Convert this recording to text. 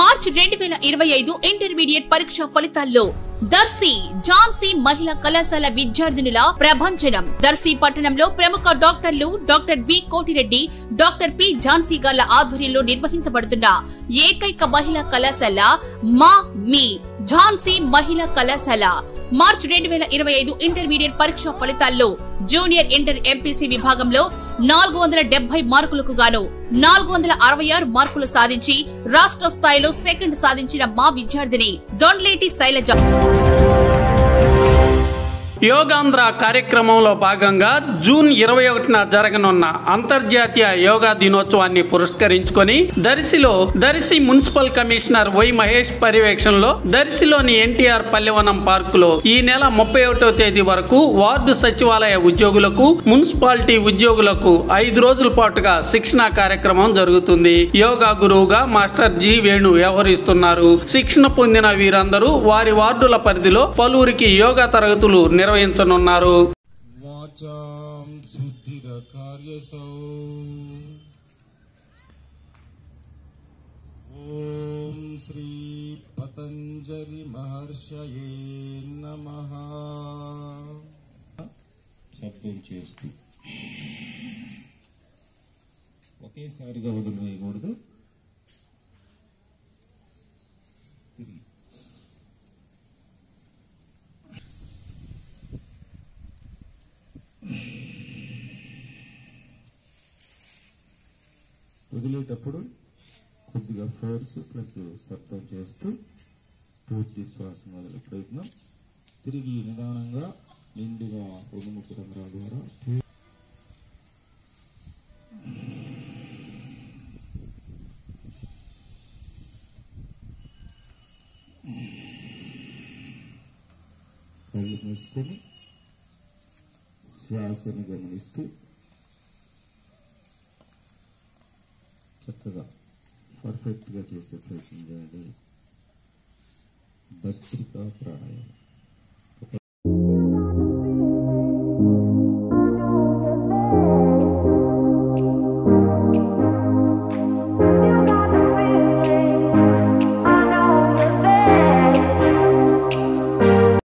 మార్చి 2025 intermediate పరీక్ష ఫలితాల్లో దర్శి ఝాన్సీ మహిళా కళాశాల విద్యార్థినుల ప్రభంజనం. దర్శి పట్టణంలో ప్రముఖ డాక్టర్లు doctor B Kotireddy, doctor P Jhansi గార్ల ఆధ్వర్యంలో నిర్వహించబడుతున్న ఏకైక మహిళా కళాశాల మీ ఝాన్సీ మహిళా కళాశాల. మార్చి 2025 ఇంటర్మీడియట్ పరీక్ష ఫలితాల్లో జూనియర్ ఇంటర్ ఎంపీసీ విభాగంలో 470 మార్కులకు గాను 466 మార్కులు సాధించి రాష్ట్ర స్థాయిలో సెకండ్ సాధించిన మా విద్యార్థిని దొండ్లేటి శైలజ. యోగాంధ్ర కార్యక్రమంలో భాగంగా జూన్ 21న జరగనున్న అంతర్జాతీయ యోగా దినోత్సవాన్ని పురస్కరించుకొని Darsi municipal commissioner Y Mahesh పర్యవేక్షణలో దర్శిలోని ఎన్టీఆర్ పల్లెవనం పార్కులో ఈ నెల 31వ తేదీ వరకు వార్డు సచివాలయ ఉద్యోగులకు, మున్సిపాలిటీ ఉద్యోగులకు 5 రోజుల పాటుగా శిక్షణ కార్యక్రమం జరుగుతుంది. యోగా గురువుగా మాస్టర్ జి వేణు వ్యవహరిస్తున్నారు. శిక్షణ పొందిన వీరందరూ వారి వార్డుల పరిధిలో పలువురికి యోగా తరగతులు నిర్వహించనున్నారు. ఓం శ్రీ పతంజలి మహర్షయే నమః. శబ్దం చేస్తూ ఒకేసారిగా వదిలివేయకూడదు. వదిలేటప్పుడు కొద్దిగా ఫోర్స్ ప్లస్ శబ్దం చేస్తూ పూర్తి శ్వాస మొదలు ప్రయత్నం. తిరిగి నిదానంగా నిండుగా వెనుముక రంధ్రాల ద్వారా కళ్ళు మూసుకొని శ్వాసను గమనిస్తూ చక్కగా పర్ఫెక్ట్గా చేసే ప్రయత్నం చేయండి. భస్త్రికా ప్రాణాయామం.